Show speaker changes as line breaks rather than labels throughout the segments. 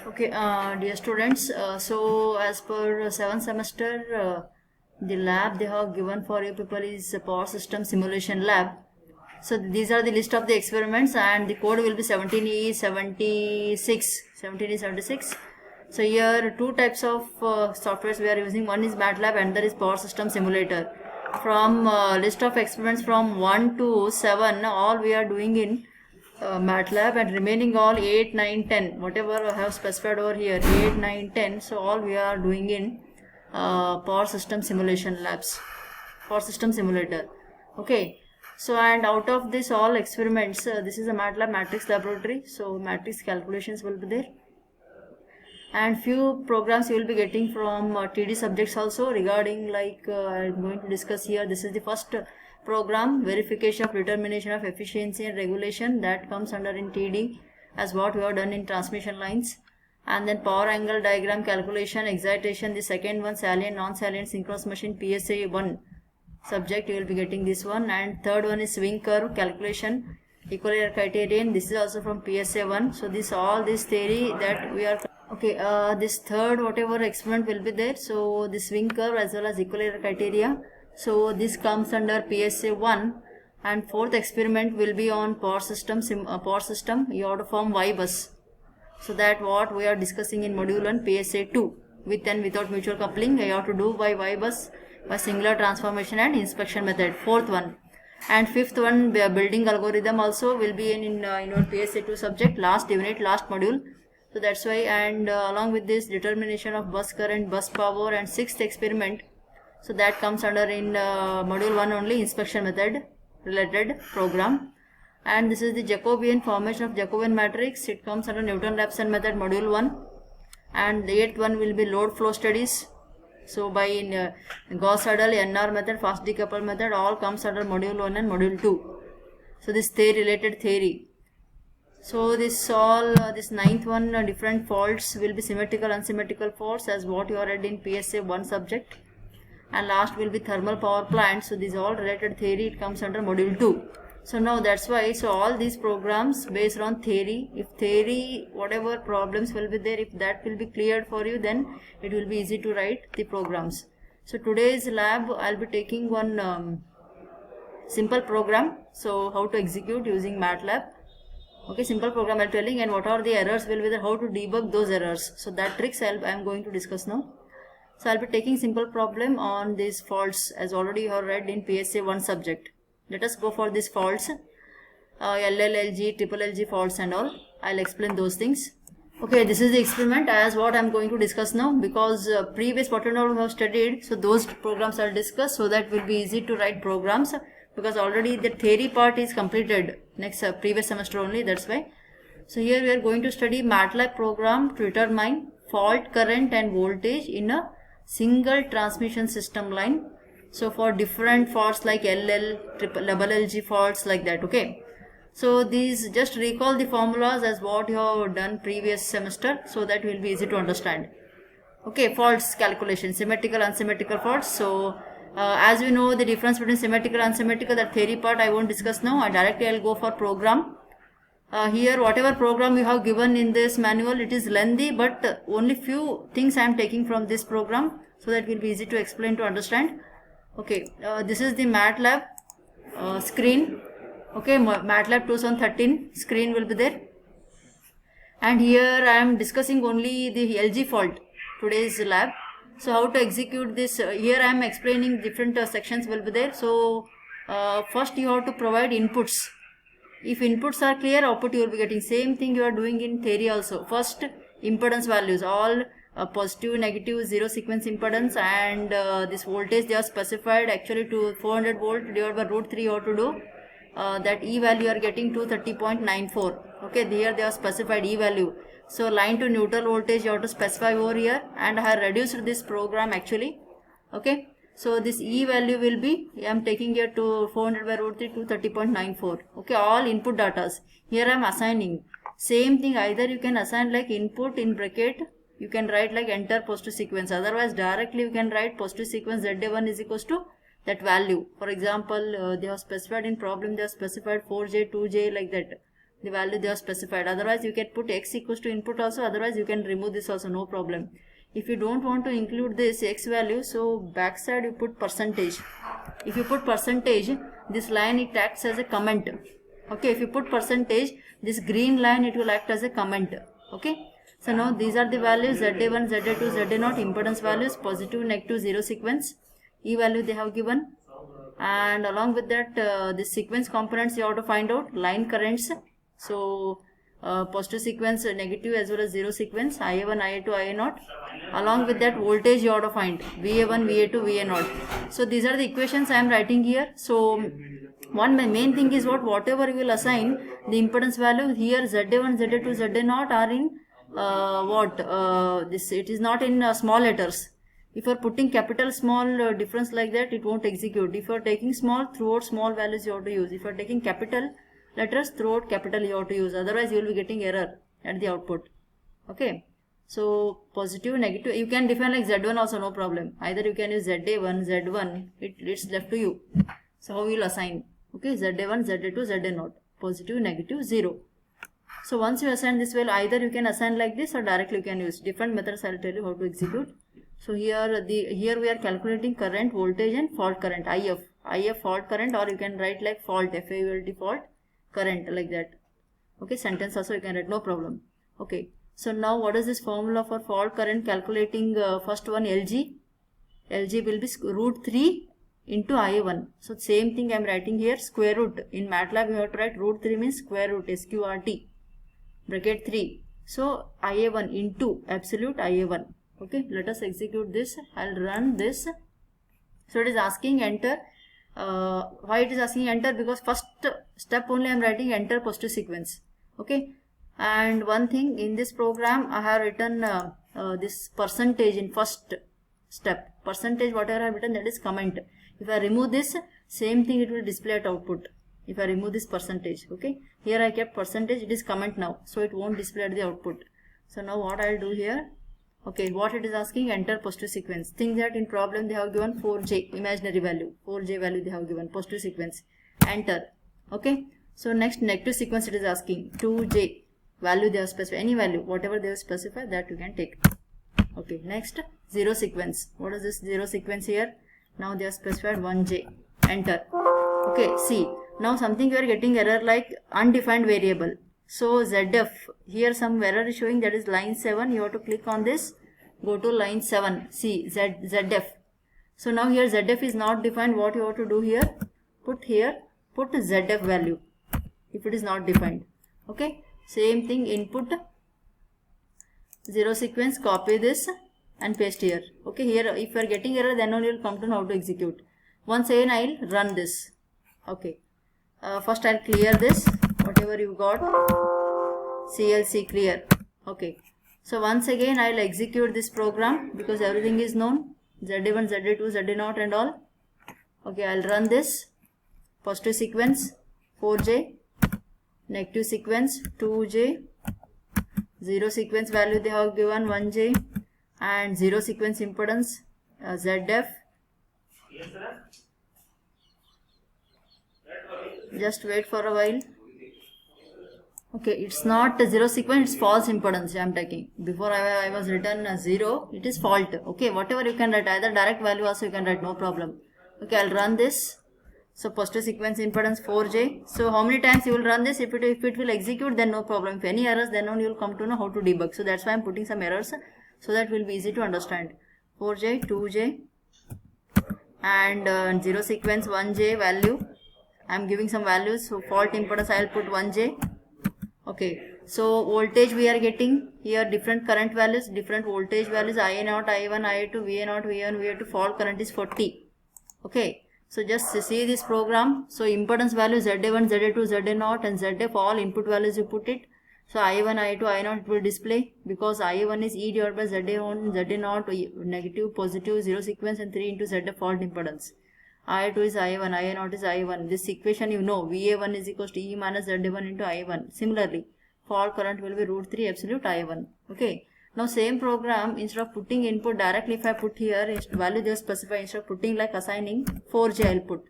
Okay, dear students, so as per 7th semester, the lab they have given for you people is a power system simulation lab. So these are the list of the experiments and the code will be 17E76. 17E76. So here two types of softwares we are using. One is MATLAB and there is power system simulator. From list of experiments from 1 to 7, all we are doing in MATLAB, and remaining all 8, 9, 10, whatever I have specified over here, 8, 9, 10, so all we are doing in power system simulation labs, power system simulator. Okay, so and out of this all experiments, this is a MATLAB matrix laboratory, so matrix calculations will be there, and few programs you will be getting from TD subjects also regarding like I'm going to discuss here. This is the first program, verification of determination of efficiency and regulation, that comes under in TD as what we have done in transmission lines. And then power angle diagram calculation, excitation, the second one salient non-salient synchronous machine PSA 1 subject, you will be getting this one. And third one is swing curve calculation, equilibrium criterion, this is also from PSA 1. So this all this theory that we are okay. This third whatever experiment will be there, so the swing curve as well as equilibrium criteria, so this comes under PSA 1. And fourth experiment will be on power system. Power system you have to form Y bus, so that what we are discussing in module 1 PSA 2, with and without mutual coupling you have to do by Y bus by singular transformation and inspection method, fourth one. And fifth one, building algorithm also will be in your PSA 2 subject, last unit, last module. So that's why, and along with this determination of bus current, bus power, and sixth experiment, so that comes under in module 1 only, inspection method related program. And this is the Jacobian formation of Jacobian matrix, it comes under Newton-Raphson method, module 1. And the eighth one will be load flow studies, so by Gauss-Seidel, NR method, fast decoupled method, all comes under module 1 and module 2. So this theory related theory. So this all this ninth one, different faults will be symmetrical unsymmetrical faults as what you are read in PSA 1 subject. And last will be thermal power plant, so these all related theory, it comes under module 2. So now that's why, so all these programs based on theory, if theory whatever problems will be there, if that will be cleared for you, then it will be easy to write the programs. So today's lab I'll be taking one simple program, so how to execute using MATLAB. Okay, simple program I'm telling, and what are the errors will be there, how to debug those errors, so that tricks I'm going to discuss now. So I'll be taking simple problem on these faults as already you have read in PSA 1 subject. Let us go for these faults, LLLG, triple LG faults and all. I'll explain those things. Okay, this is the experiment as what I'm going to discuss now, because previous whatever we have studied, so those programs are discussed, so that will be easy to write programs, because already the theory part is completed next previous semester only, that's why. So here we are going to study MATLAB program to determine fault current and voltage in a single transmission system line. So for different faults like LL, triple, double LG faults like that. Okay. So these, just recall the formulas as what you have done previous semester, so that will be easy to understand. Okay, faults calculation, symmetrical, unsymmetrical faults. So as we know the difference between symmetrical and unsymmetrical, that theory part I won't discuss now. Directly I'll go for program. Here whatever program you have given in this manual, it is lengthy, but only few things I am taking from this program, so that will be easy to explain, to understand. Okay, this is the MATLAB screen. Okay, MATLAB 2013 screen will be there. And here I am discussing only the LG fault, today's lab. So how to execute this, here I am explaining different sections will be there. So first you have to provide inputs. If inputs are clear, output you will be getting. Same thing you are doing in theory also. First, impedance values, all positive, negative, zero sequence impedance, and this voltage they are specified actually to 400 volt divided by root 3 you have to do. That E value you are getting 230.94. Okay, here they are specified E value. So line to neutral voltage you have to specify over here, and I have reduced this program actually. Okay. So this E value will be, I am taking here to 400 by root 3 to 30.94. Okay, all input datas. Here I am assigning. Same thing, either you can assign like input in bracket, you can write like enter positive sequence. Otherwise directly you can write positive sequence ZA1 is equals to that value. For example, they have specified in problem, they have specified 4J, 2J like that. the value they have specified. Otherwise you can put x equals to input also, otherwise you can remove this also, no problem. If you don't want to include this x value, so backside you put percentage. If you put percentage, this line it acts as a comment. Okay, if you put percentage, this green line it will act as a comment. Okay, so now these are the values ZA1, ZA2, ZA0, impedance values, positive, negative, zero sequence, E value they have given, and along with that the sequence components you have to find out, line currents, so positive sequence, negative as well as zero sequence, IA1, IA2, IA0. Along with that voltage you have to find VA1, VA2, VA0. So these are the equations I am writing here. So one main thing is whatever you will assign the impedance value here, ZA1, ZA2, ZA0 are in this, it is not in small letters. If you are putting capital small difference like that, it won't execute. If you are taking small, throughout small values you have to use. If you are taking capital letters, throughout capital you have to use, otherwise you will be getting error at the output. Okay, so positive, negative, you can define like Z1 also, no problem. Either you can use ZA1, Z1, it's left to you. So how you will assign? Okay, ZA1, ZA2, ZA0, positive, negative, 0. So once you assign this value, either you can assign like this or directly you can use different methods. I will tell you how to execute. So here we are calculating current, voltage and fault current, IF fault current, or you can write like fault, FAULT fault current, like that. Okay, sentence also you can write, no problem. Okay, so now what is this formula for fault current calculating? First one, LG will be root 3 into IA1. So same thing I am writing here, square root. In MATLAB you have to write root 3 means square root, SQRT, bracket 3. So IA1 into absolute IA1. Okay, let us execute this. I'll run this. So it is asking enter. Why it is asking enter? Because first step only I am writing enter positive sequence. Okay, and one thing in this program I have written this percentage in first step. Percentage whatever I have written, that is comment. If I remove this, same thing it will display at output. If I remove this percentage, okay, here I kept percentage, it is comment now, so it won't display at the output. So now what I will do here, okay, what it is asking, enter positive sequence. Think that in problem they have given 4J imaginary value, 4J value they have given, positive sequence, enter. Okay, so next negative sequence it is asking 2J value they have specified, any value whatever they have specified that you can take. Okay, next zero sequence. What is this zero sequence here? Now they have specified 1J, enter. Okay, see, now something you are getting error like undefined variable. So ZF, here some error is showing, that is line 7. You have to click on this, go to line 7, see ZF. So now here ZF is not defined. What you have to do here, put ZF value if it is not defined. Okay, same thing, input zero sequence, copy this and paste here. Okay, here if you are getting error, then only you will come to know how to execute. Once again I will run this. Okay, first I will clear this, whatever you got, CLC clear. Okay, so once again I will execute this program because everything is known, ZA1, ZA2, ZA0 and all. Okay, I will run this. Positive sequence 4J, negative sequence 2J, zero sequence value they have given 1J, and zero sequence impedance ZF. Just wait for a while. Okay, it's not a zero sequence, it's false impedance I am taking. Before I was written 0, it is fault. Okay, whatever you can write, either direct value also you can write, no problem. Okay, I'll run this. So positive sequence impedance 4J. So how many times you will run this? If it will execute, then no problem. If any errors, then only you will come to know how to debug. So that's why I am putting some errors, so that will be easy to understand. 4J, 2J and zero sequence 1J value. I am giving some values. So fault impedance I will put 1J. Okay, so voltage we are getting here different current values, different voltage values, IA0, I1, I2, VA0, VA1, VA2, fault current is 40. Okay, so just see this program. So impedance value ZA1, ZA2, ZA0 and ZF, all input values you put it. So I1, I2, I0 it will display because I1 is E divided by ZA1, ZA0, negative, positive, zero sequence and 3 into ZF fault impedance. I2 is I1, I0 is I1. This equation you know, VA1 is equals to E minus ZA1 into I1. Similarly, fault current will be root 3 absolute I1. Okay. Now same program, instead of putting input directly, if I put here value they specify, instead of putting like assigning 4J I will put.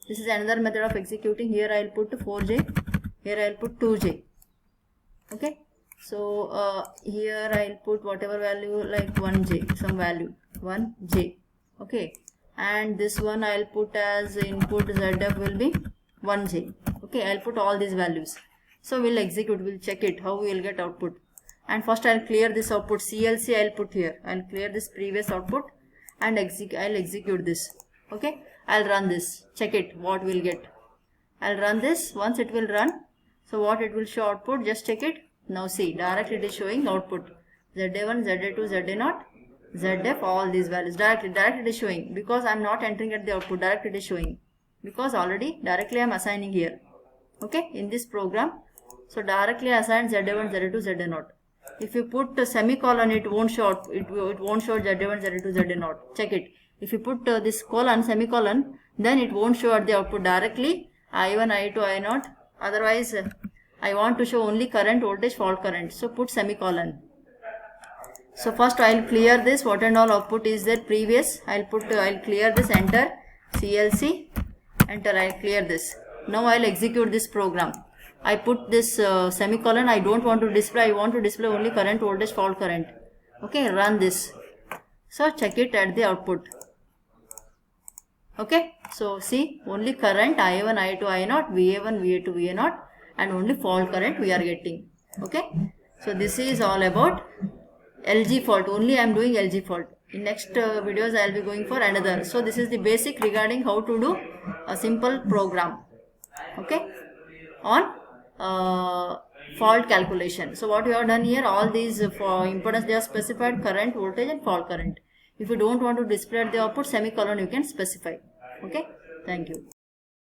This is another method of executing. Here I will put 4J here I'll put 2j. Okay, so here I'll put whatever value, like 1j, some value 1j. Okay, and this one I'll put as input ZF will be 1j. Okay, I'll put all these values. So we'll execute, we'll check it how we will get output. And first I'll clear this output, CLC I'll put here. I'll clear this previous output and I'll execute this. Okay, I'll run this, check it what we'll get. I'll run this. Once it will run, so what it will show output, just check it. Now see, directly it is showing output ZA1, ZA2, ZA0, ZF, all these values directly it is showing, because I'm not entering at the output, directly it is showing, because already directly I'm assigning here. Okay, in this program, so directly assign ZA1, ZA2, ZA0. If you put a semicolon, it won't show it won't show ZA1, ZA2, ZA0. Check it. If you put this colon, semicolon, then it won't show at the output directly I1, I2, I0. Otherwise, I want to show only current, voltage, fault current. So put semicolon. So first I'll clear this. What and all output is there previous. I'll clear this. Enter CLC. Enter. I'll clear this. Now I'll execute this program. I put this semicolon. I don't want to display. I want to display only current, voltage, fault current. Okay. Run this. So check it at the output. Okay. So see, only current I1, I2, I0, VA1, VA2, VA0, and only fault current we are getting. Okay. So this is all about LG fault. Only I am doing LG fault. In next videos I will be going for another. So this is the basic regarding how to do a simple program. Okay. On fault calculation. So what we have done here, all these for impedance, they are specified current, voltage, and fault current. If you don't want to display at the output, semicolon you can specify. Okay. Thank you.